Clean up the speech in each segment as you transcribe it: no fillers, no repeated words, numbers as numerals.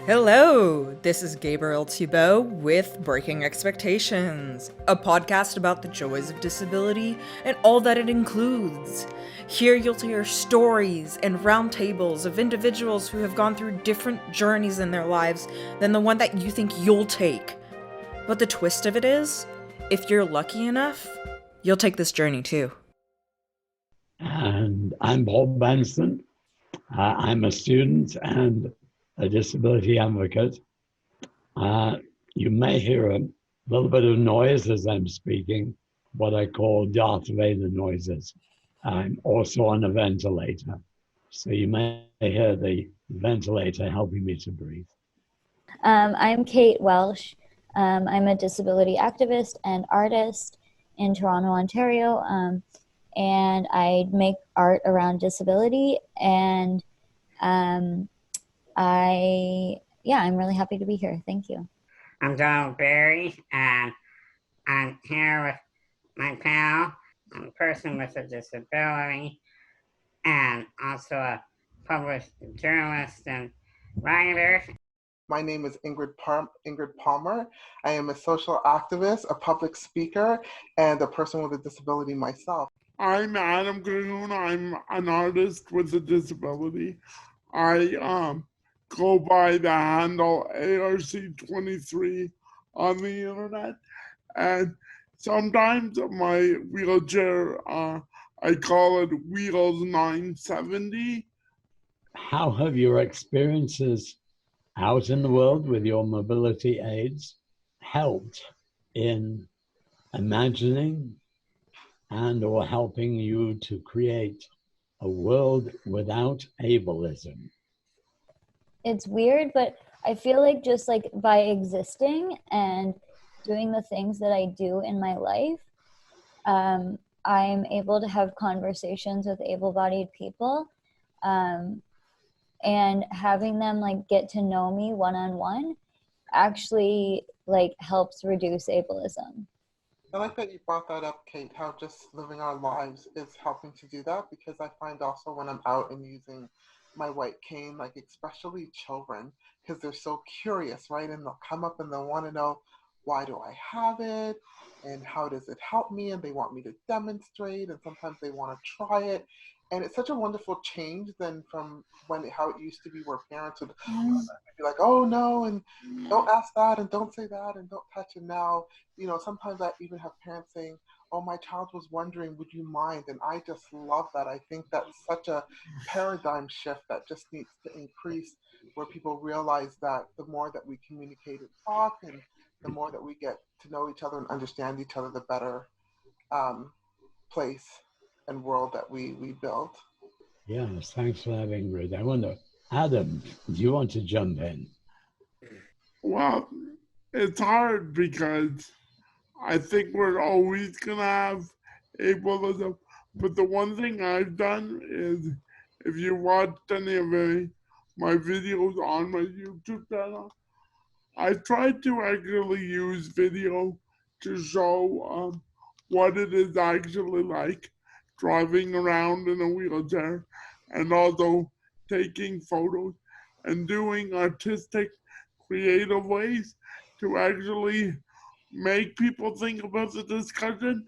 Hello, this is Gabriel Thibault with Breaking Expectations, a podcast about the joys of disability and all that it includes. Here you'll hear stories and roundtables of individuals who have gone through different journeys in their lives than the one that you think you'll take. But the twist of it is, if you're lucky enough, you'll take this journey too. And I'm Paul Benson. I'm a student and a disability advocate. You may hear a little bit of noise as I'm speaking, what I call Darth Vader noises. I'm also on a ventilator, so you may hear the ventilator helping me to breathe. I'm Kate Welsh. I'm a disability activist and artist in Toronto, Ontario, and I make art around disability, and I'm really happy to be here. Thank you. I'm Donal Barrie, and I'm here with my pal, a person with a disability, and also a published journalist and writer. My name is Ingrid Palmer. I am a social activist, a public speaker, and a person with a disability myself. I'm Adam Cahoon. I'm an artist with a disability. I go by the handle ARC23 on the internet, and sometimes my wheelchair, I call it Wheels 970. How have your experiences out in the world with your mobility aids helped in imagining and or helping you to create a world without ableism? It's weird, but I feel like just like by existing and doing the things that I do in my life, I'm able to have conversations with able-bodied people, and having them like get to know me one-on-one actually like helps reduce ableism. I like that you brought that up, Kate, how just living our lives is helping to do that, because I find also when I'm out and using my white cane, like especially children, because they're so curious, right? And they'll come up and they'll want to know, why do I have it? And how does it help me? And they want me to demonstrate, and sometimes they want to try it. And it's such a wonderful change than from how it used to be, where parents would be like, oh no, and don't ask that, and don't say that, and don't touch it. Now, sometimes I even have parents saying, oh, my child was wondering, would you mind? And I just love that. I think that's such a paradigm shift that just needs to increase, where people realize that the more that we communicate and talk, and the more that we get to know each other and understand each other, the better place and world that we build. Yes, thanks for that, Ingrid. I wonder, Adam, do you want to jump in? Well, it's hard because I think we're always going to have ableism. But the one thing I've done is, if you watched any of my videos on my YouTube channel, I tried to actually use video to show what it is actually like driving around in a wheelchair, and also taking photos and doing artistic, creative ways to actually make people think about the discussion.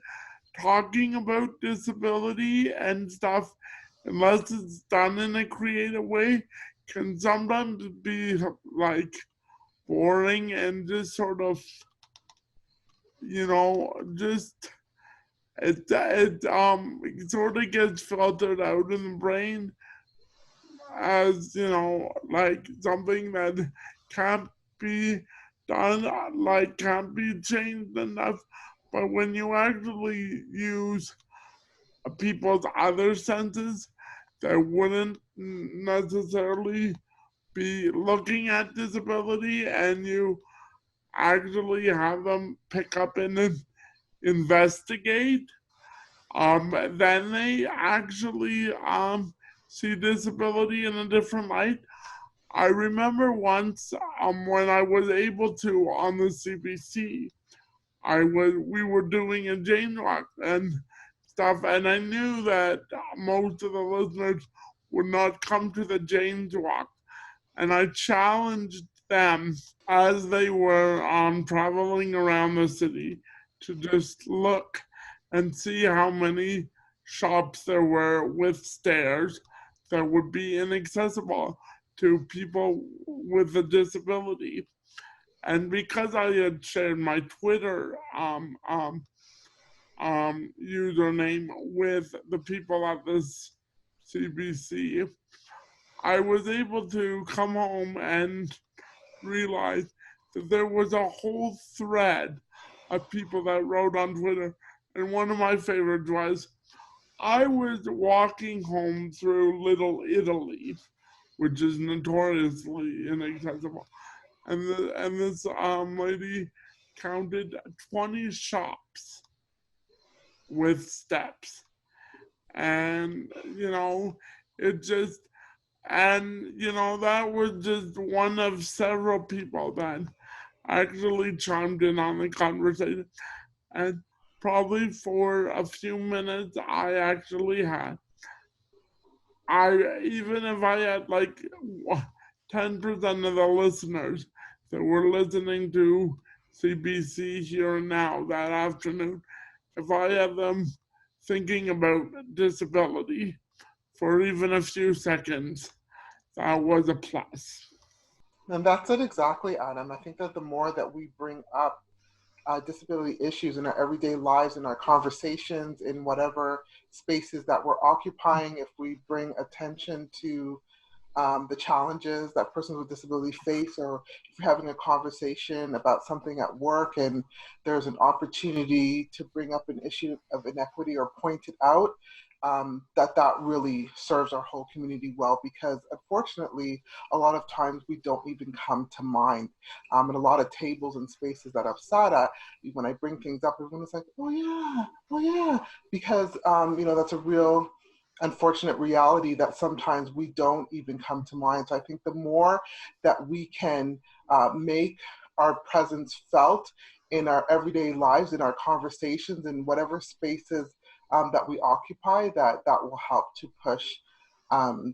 Talking about disability and stuff, unless it's done in a creative way, can sometimes be like boring and just sort of, just it sort of gets filtered out in the brain as like something that can't be done, like can't be changed enough. But when you actually use people's other senses that wouldn't necessarily be looking at disability, and you actually have them pick up and investigate, then they actually see disability in a different light. I remember once when I was able to on the CBC, we were doing a Jane walk and stuff, and I knew that most of the listeners would not come to the Jane's walk, and I challenged them as they were traveling around the city to just look and see how many shops there were with stairs that would be inaccessible to people with a disability. And because I had shared my Twitter username with the people at this CBC, I was able to come home and realize that there was a whole thread of people that wrote on Twitter. And one of my favorites was, I was walking home through Little Italy, which is notoriously inaccessible. And this lady counted 20 shops with steps. And, it just, and, that was just one of several people that actually chimed in on the conversation. And probably for a few minutes, I actually had. Even if I had like 10% of the listeners that were listening to CBC Here and Now that afternoon, if I had them thinking about disability for even a few seconds, that was a plus. And that's it exactly, Adam. I think that the more that we bring up disability issues in our everyday lives, in our conversations, in whatever spaces that we're occupying, if we bring attention to the challenges that persons with disability face, or if you're having a conversation about something at work and there's an opportunity to bring up an issue of inequity or point it out, that really serves our whole community well, because unfortunately, a lot of times we don't even come to mind. And a lot of tables and spaces that I've sat at, when I bring things up, everyone is like, oh yeah, because that's a real unfortunate reality that sometimes we don't even come to mind. So I think the more that we can make our presence felt in our everyday lives, in our conversations, in whatever spaces that we occupy, that will help to push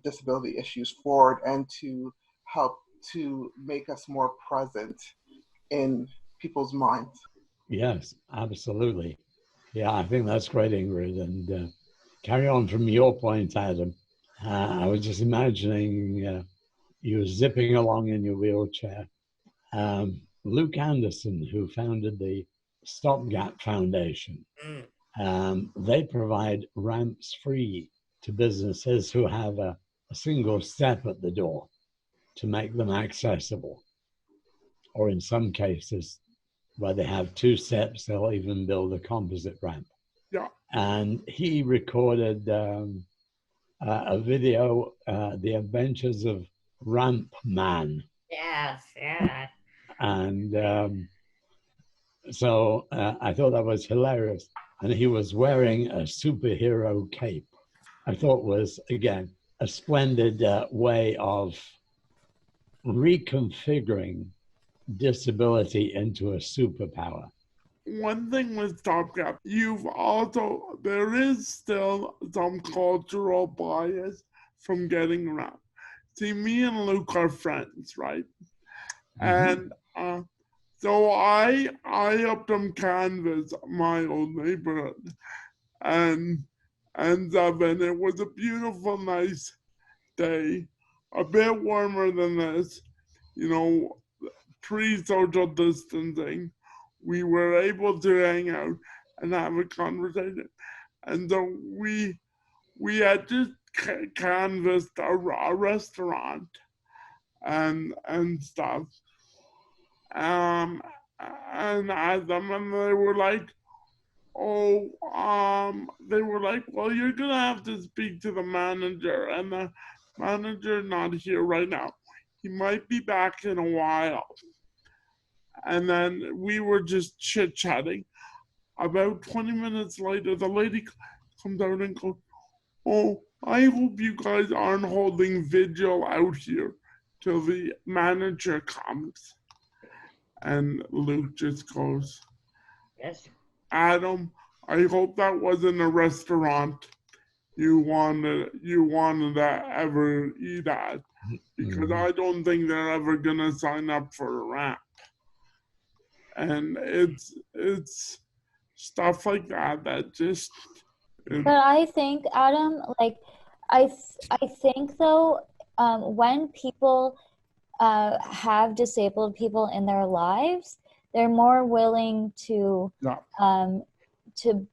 disability issues forward and to help to make us more present in people's minds. Yes, absolutely. Yeah, I think that's great, Ingrid. And carry on from your point, Adam. I was just imagining you zipping along in your wheelchair. Luke Anderson, who founded the Stopgap Foundation, they provide ramps free to businesses who have a single step at the door to make them accessible. Or in some cases, where they have two steps, they'll even build a composite ramp. Yeah. And he recorded a video, The Adventures of Ramp Man. Yes, yeah. And so I thought that was hilarious. And he was wearing a superhero cape. I thought was, again, a splendid way of reconfiguring disability into a superpower. One thing with Stopgap, there is still some cultural bias from getting around. See, me and Luke are friends, right? Mm-hmm. And so I helped him canvas my old neighborhood, and it was a beautiful, nice day, a bit warmer than this, pre-social distancing. We were able to hang out and have a conversation, and so we had just canvassed a restaurant and stuff. And asked them, and they were like, well, you're gonna have to speak to the manager, and the manager's not here right now. He might be back in a while. And then we were just chit-chatting. About 20 minutes later, the lady comes out and goes, oh, I hope you guys aren't holding vigil out here till the manager comes. And Luke just goes, Yes. Adam, I hope that wasn't a restaurant you wanted to ever eat at. because I don't think they're ever gonna sign up for a ramp. And it's stuff like that that just. But I think, Adam, like, I think though, when people have disabled people in their lives, they're more willing to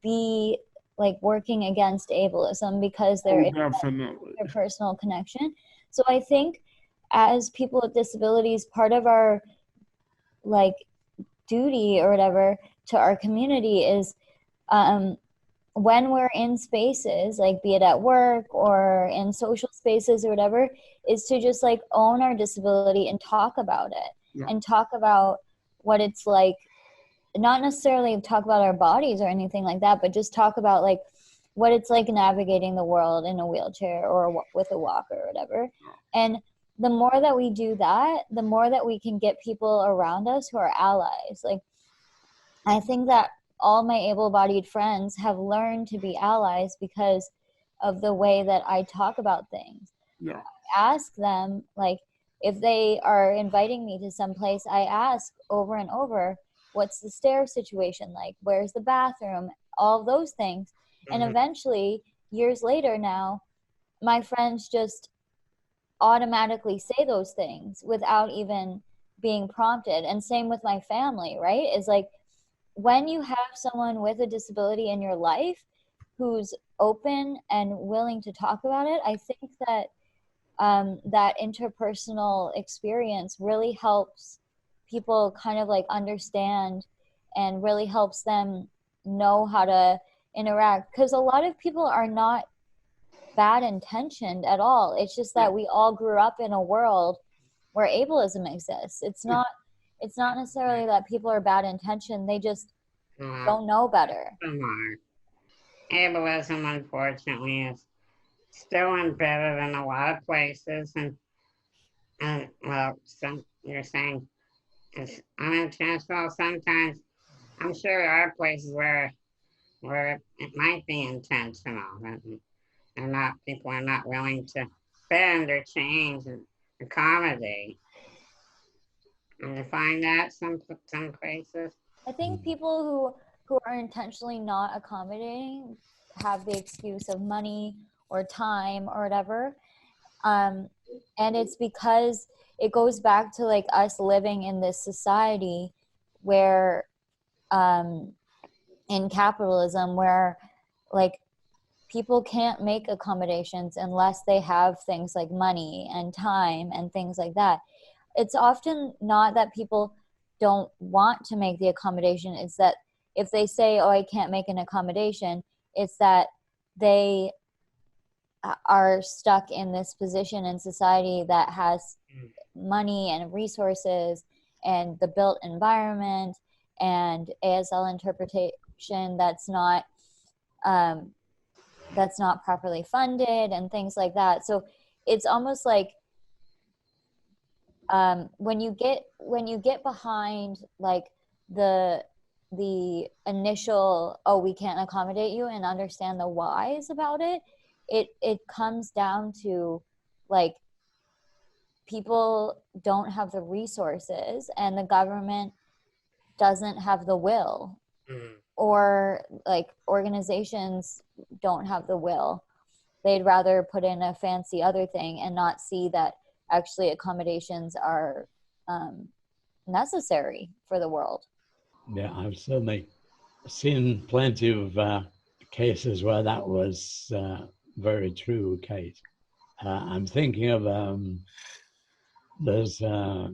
be like working against ableism because there is a personal connection. So I think as people with disabilities, part of our like duty or whatever to our community is when we're in spaces, like be it at work or in social spaces or whatever, is to just like own our disability and talk about it and talk about what it's like, not necessarily talk about our bodies or anything like that, but just talk about like what it's like navigating the world in a wheelchair or with a walker or whatever. And the more that we do that, the more that we can get people around us who are allies. Like, I think that all my able-bodied friends have learned to be allies because of the way that I talk about things. I ask them, like, if they are inviting me to some place, I ask over and over, what's the stair situation like? Where's the bathroom? All those things. And eventually, years later now, my friends just automatically say those things without even being prompted. And same with my family, right? Is like, when you have someone with a disability in your life who's open and willing to talk about it, I think that that interpersonal experience really helps people kind of like understand and really helps them know how to interact. Because a lot of people are not bad intentioned at all. It's just that we all grew up in a world where ableism exists. It's not necessarily that people are bad intentioned. They just don't know better. Ableism, unfortunately, is still embedded in a lot of places, and well, some you're saying it's unintentional. Sometimes I'm sure there are places where it might be intentional, and people are not willing to bend or change and accommodate. And you find that some places. I think people who are intentionally not accommodating have the excuse of money or time or whatever. And it's because it goes back to like us living in this society where in capitalism, where like people can't make accommodations unless they have things like money and time and things like that. It's often not that people don't want to make the accommodation. It's that if they say, oh, I can't make an accommodation, it's that they are stuck in this position in society that has money and resources and the built environment and ASL interpretation that's not properly funded and things like that. So it's almost like when you get behind like the initial, oh, we can't accommodate you, and understand the whys about it, it comes down to like people don't have the resources and the government doesn't have the will, or like organizations don't have the will. They'd rather put in a fancy other thing and not see that actually accommodations are necessary for the world. Yeah, I've certainly seen plenty of cases where that was very true, Kate. I'm thinking of there's a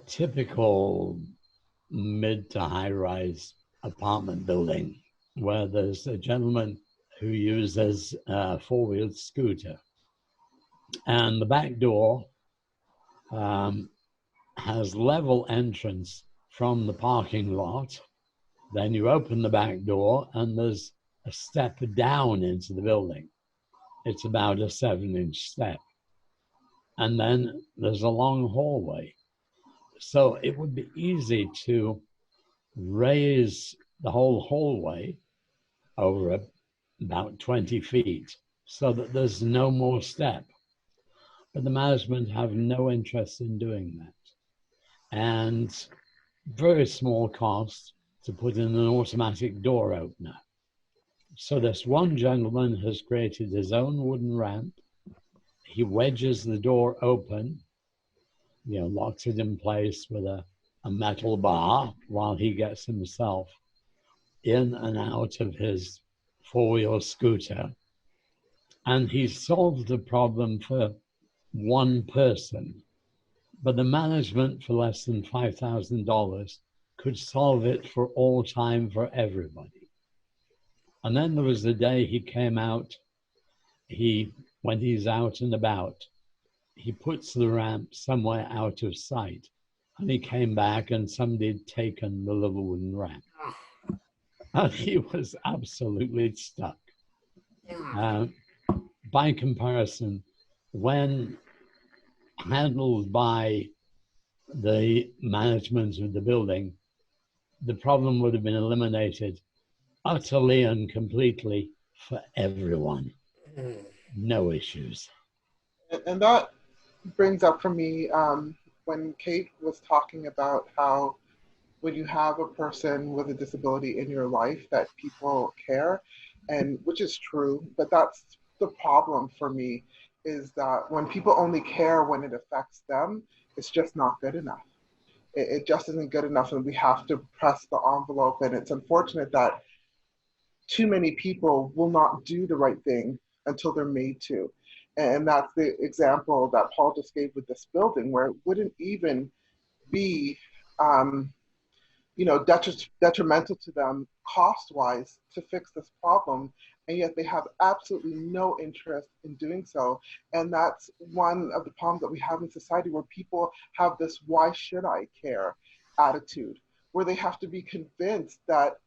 typical mid to high rise apartment building where there's a gentleman who uses a four-wheeled scooter, and the back door has level entrance from the parking lot. Then you open the back door and there's a step down into the building. It's about a 7-inch step. And then there's a long hallway. So it would be easy to raise the whole hallway over about 20 feet so that there's no more step. but the management have no interest in doing that. And very small cost to put in an automatic door opener. So this one gentleman has created his own wooden ramp. He wedges the door open, locks it in place with a metal bar while he gets himself in and out of his four-wheel scooter. And he solved the problem for one person, but the management for less than $5,000 could solve it for all time for everybody. And then there was the day he came out, when he's out and about, he puts the ramp somewhere out of sight. And he came back and somebody had taken the little wooden ramp. And he was absolutely stuck. By comparison, when handled by the management of the building, the problem would have been eliminated utterly and completely for everyone. No issues. And that brings up for me when Kate was talking about how when you have a person with a disability in your life that people care, and which is true, but that's the problem for me, is that when people only care when it affects them, it's just not good enough. It just isn't good enough, and we have to press the envelope. And it's unfortunate that too many people will not do the right thing until they're made to. And that's the example that Paul just gave with this building, where it wouldn't even be detrimental to them cost-wise to fix this problem, and yet they have absolutely no interest in doing so. And that's one of the problems that we have in society, where people have this "why should I care" attitude, where they have to be convinced that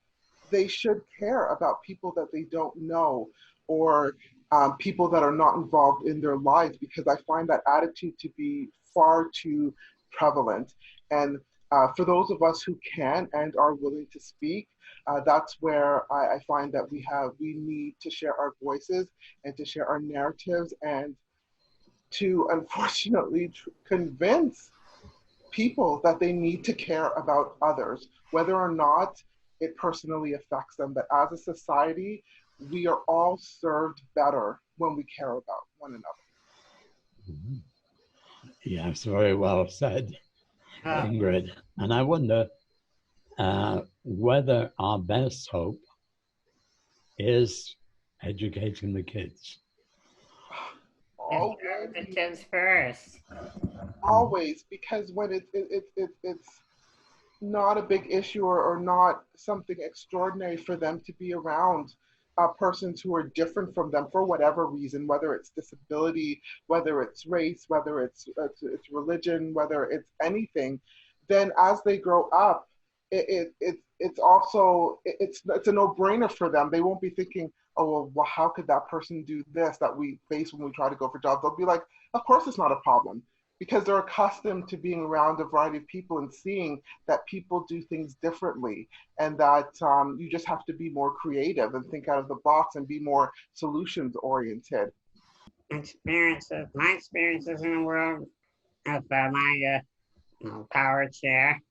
they should care about people that they don't know, or people that are not involved in their lives, because I find that attitude to be far too prevalent. And for those of us who can and are willing to speak, that's where I find that we need to share our voices and to share our narratives, and to unfortunately convince people that they need to care about others, whether or not it personally affects them. But as a society, we are all served better when we care about one another. Mm-hmm. Yes, very well said, Ingrid. And I wonder whether our best hope is educating the kids. Always. The kids first. Always, because when it's not a big issue, or not something extraordinary for them to be around persons who are different from them for whatever reason, whether it's disability, whether it's race, whether it's religion, whether it's anything, then as they grow up, it's also it's a no-brainer for them. They won't be thinking, oh, well, how could that person do this that we face when we try to go for jobs? They'll be like, of course it's not a problem, because they're accustomed to being around a variety of people and seeing that people do things differently, and that you just have to be more creative and think out of the box and be more solutions oriented. My experiences in the world of my power chair,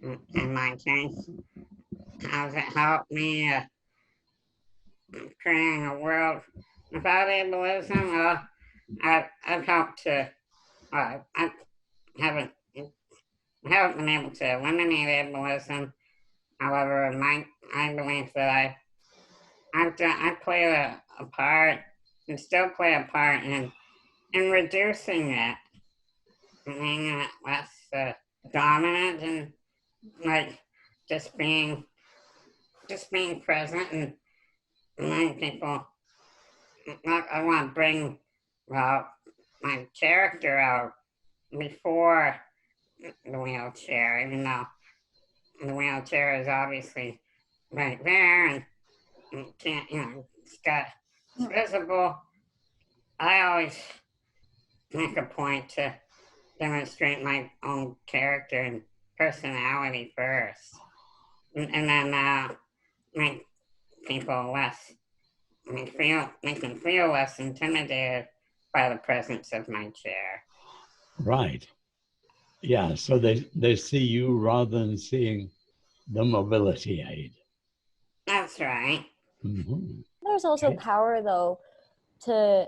in my case, has it helped me creating a world without ableism? I've helped to, I haven't been able to eliminate ableism. However, I believe that I played a part, and still play a part in reducing it, making it less dominant, and like just being present and letting people. I want to bring my character out before the wheelchair, even though the wheelchair is obviously right there and can't, it's visible. I always make a point to demonstrate my own character and personality first, and then make people make them feel less intimidated by the presence of my chair. Right. Yeah. So they see you rather than seeing the mobility aid. That's right. Mm-hmm. There's also Okay. power though to,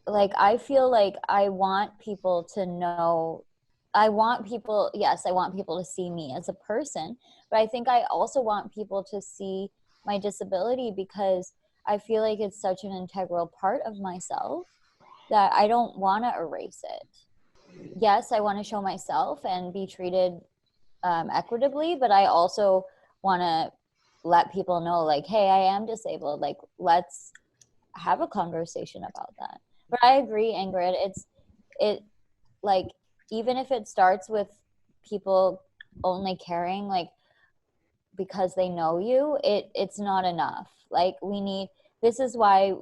like, I feel like I want people to know, I want people to see me as a person, but I think I also want people to see my disability because I feel like it's such an integral part of myself that I don't want to erase it. Yes, I want to show myself and be treated equitably, but I also want to let people know, like, hey, I am disabled. Like, let's have a conversation about that. But I agree, Ingrid. It like, even if it starts with people only caring like because they know you, it's not enough. Like, this is why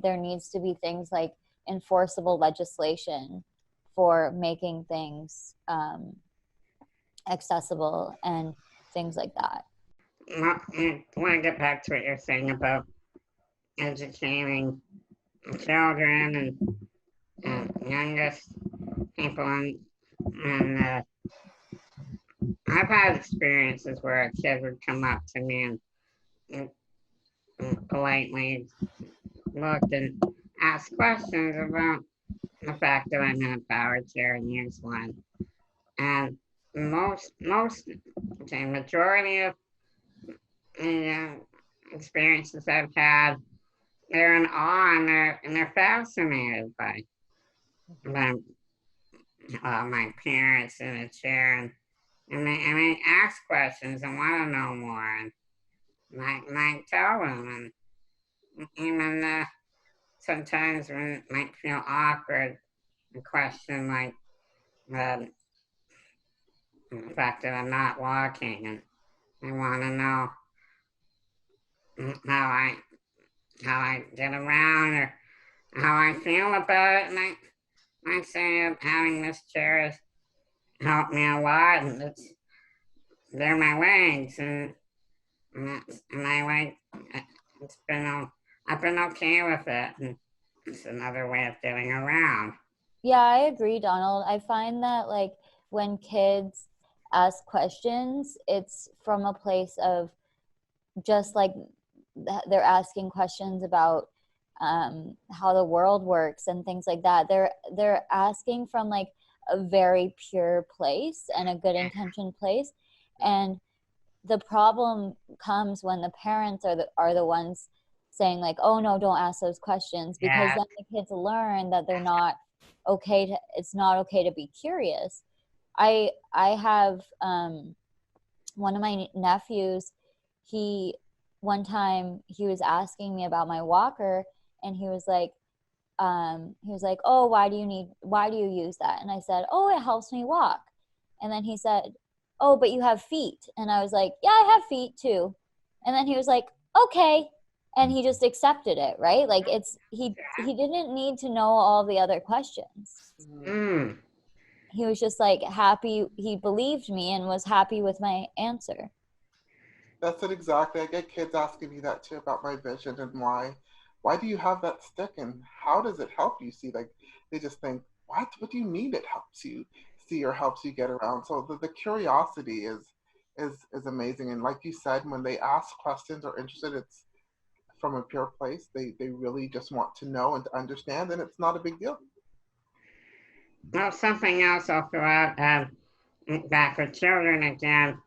there needs to be things like enforceable legislation for making things accessible and things like that. Well, I want to get back to what you're saying about educating children and youngest people, and I've had experiences where a kid would come up to me and politely look and ask questions about the fact that I'm in a power chair and use one. And the majority of the experiences I've had, they're in awe and they're fascinated by my parents in a chair, and they ask questions and want to know more, and I tell them, and even sometimes when it might feel awkward, a question like the fact that I'm not walking, and I want to know how I get around or how I feel about it, and I say having this chair has helped me a lot, and they're my legs, and I like it's been I've been okay with it, and it's another way of getting around. Yeah, I agree, Donald. I find that like when kids ask questions, it's from a place of just like they're asking questions about how the world works and things like that. They're asking from like a very pure place and a good intention place, and the problem comes when the parents are the ones saying like, oh no, don't ask those questions, because Yeah. then the kids learn that they're not okay to, it's not okay to be curious. I have one of my nephews, one time he was asking me about my walker, and he was like, oh, why do you use that? And I said, oh, it helps me walk. And then he said, oh, but you have feet. And I was like, yeah, I have feet too. And then he was like, okay. And he just accepted it, right? Like he didn't need to know all the other questions. Mm. He was just like happy. He believed me and was happy with my answer. That's it exactly. I get kids asking me that too about my vision and why do you have that stick and how does it help you see? Like they just think, what do you mean it helps you see or helps you get around? So the curiosity is amazing. And like you said, when they ask questions or interested, it's from a pure place. They really just want to know and to understand, and it's not a big deal. Well, something else I'll throw out back with children again.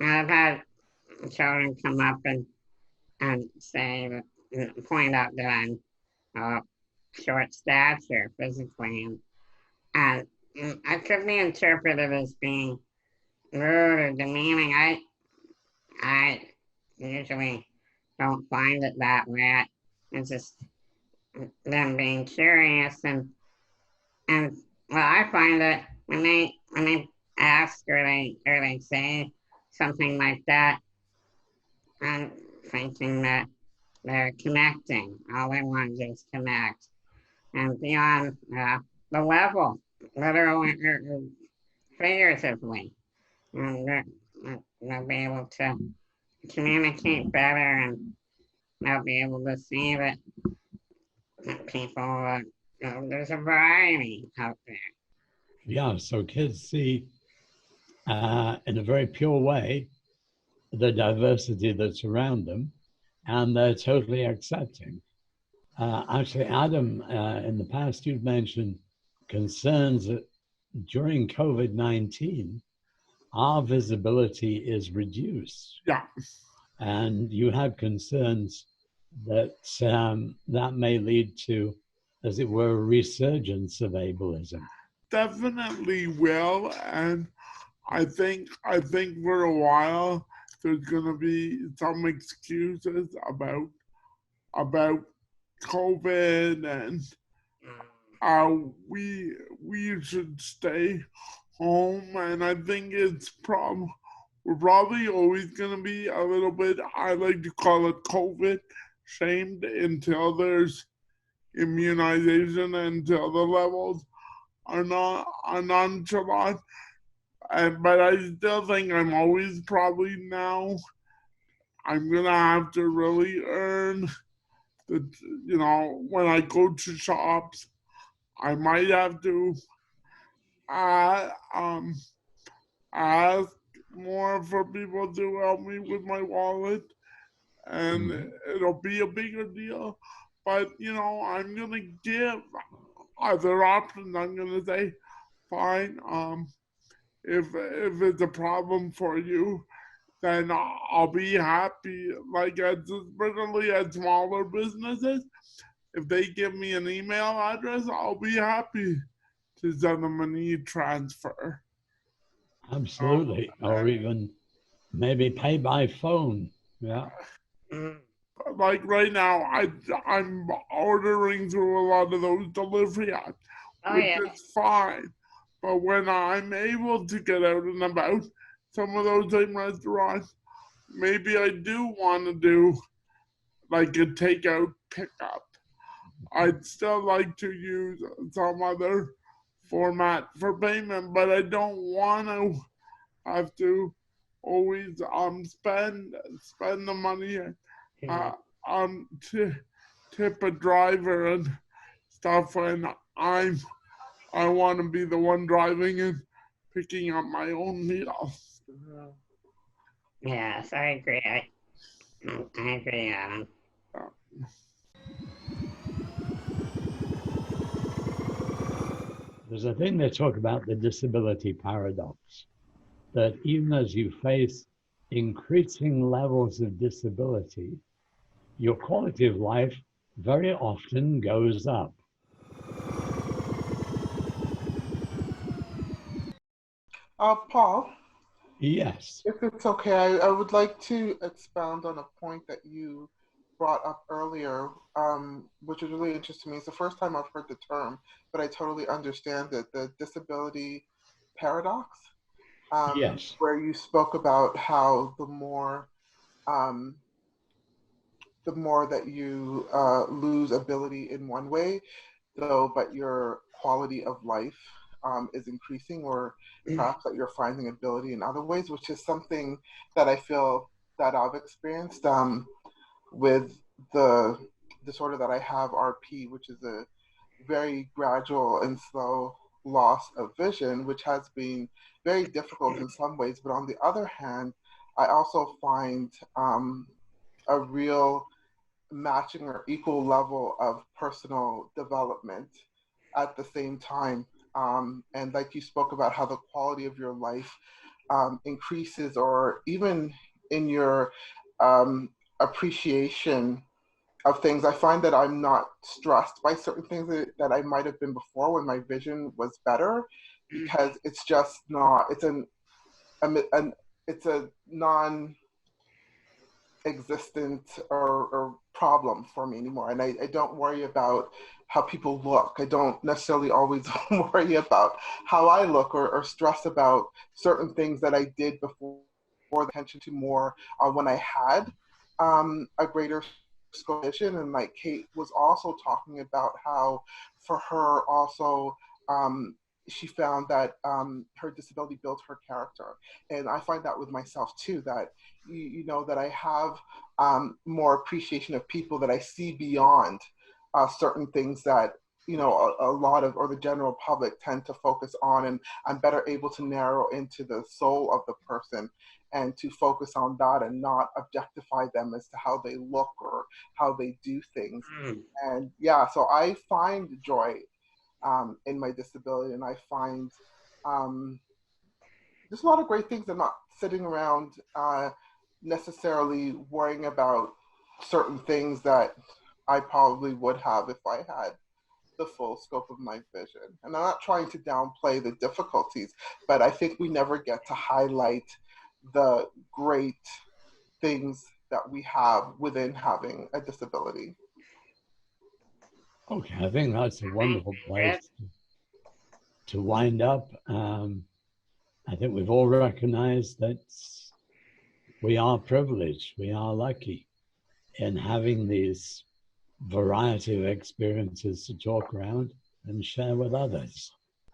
I've had children come up and say, point out that I'm short stature physically, and I could be interpreted as being rude or demeaning. I usually don't find it that way. It's just them being curious, and well, I find that when they ask or they say something like that, I'm thinking that they're connecting. All they want to do is connect, and beyond the level, literally or figuratively, and they'll be able to communicate better, and they'll be able to see that people, there's a variety out there. Yeah, so kids see in a very pure way the diversity that's around them, and they're totally accepting. Actually, Adam, in the past, you've mentioned concerns that during COVID-19, our visibility is reduced. Yeah. And you have concerns that that may lead to, as it were, a resurgence of ableism. Definitely will, and I think for a while there's gonna be some excuses about COVID and how we should stay home, and I think we're probably always gonna be a little bit, I like to call it COVID shamed, until there's immunization, until the levels are nonchalant. But I still think I'm always probably now, I'm gonna have to really earn the, when I go to shops, I might have to uh, um, ask more for people to help me with my wallet, and it'll be a bigger deal. But I'm gonna give other options. I'm gonna say, fine, if it's a problem for you, then I'll be happy. Like, particularly at smaller businesses, if they give me an email address, I'll be happy to send them an e-transfer. Absolutely, or even maybe pay by phone. Yeah. Like right now, I'm ordering through a lot of those delivery apps, which is fine. But when I'm able to get out and about, some of those same restaurants, maybe I do want to do like a takeout pickup. I'd still like to use some other format for payment, but I don't want to have to always spend the money to tip a driver and stuff when I want to be the one driving and picking up my own meal. Yes, I agree. I agree, Adam. There's a thing they talk about, the disability paradox, that even as you face increasing levels of disability, your quality of life very often goes up. Paul? Yes. If it's okay, I would like to expound on a point that you brought up earlier, which is really interesting to me. It's the first time I've heard the term, but I totally understand it, the disability paradox, Yes. where you spoke about how the more that you lose ability in one way, but your quality of life is increasing, or perhaps that you're finding ability in other ways, which is something that I feel that I've experienced with the disorder that I have, RP, which is a very gradual and slow loss of vision, which has been very difficult in some ways. But on the other hand, I also find a real matching or equal level of personal development at the same time. And like you spoke about how the quality of your life increases, or even in your appreciation of things. I find that I'm not stressed by certain things that I might have been before when my vision was better, because it's just not, it's a non existent or problem for me anymore. And I don't worry about how people look. I don't necessarily always worry about how I look, or stress about certain things that I did before, the attention to more when I had a greater scope of vision. And like Kate was also talking about how for her also, she found that her disability built her character. And I find that with myself too, that that I have more appreciation of people, that I see beyond certain things that, a lot of, or the general public tend to focus on, and I'm better able to narrow into the soul of the person and to focus on that and not objectify them as to how they look or how they do things. And yeah, so I find joy in my disability, and I find there's a lot of great things. I'm not sitting around necessarily worrying about certain things that I probably would have if I had the full scope of my vision. And I'm not trying to downplay the difficulties, but I think we never get to highlight the great things that we have within having a disability. Okay, I think that's a wonderful place to wind up. I think we've all recognized that we are privileged, we are lucky in having these variety of experiences to talk around and share with others.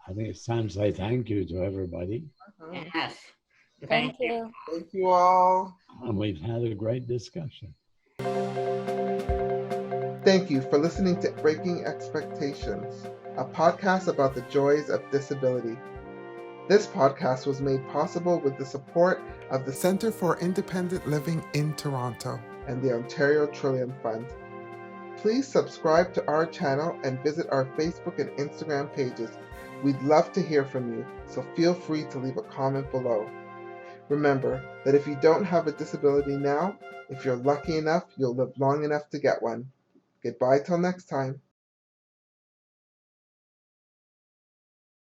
I think it's time to say thank you to everybody. Yes. Thank you. Thank you all. And we've had a great discussion. Thank you for listening to Breaking Expectations, a podcast about the joys of disability. This podcast was made possible with the support of the Centre for Independent Living in Toronto and the Ontario Trillium Fund. Please subscribe to our channel and visit our Facebook and Instagram pages. We'd love to hear from you, so feel free to leave a comment below. Remember that if you don't have a disability now, if you're lucky enough, you'll live long enough to get one. Goodbye till next time.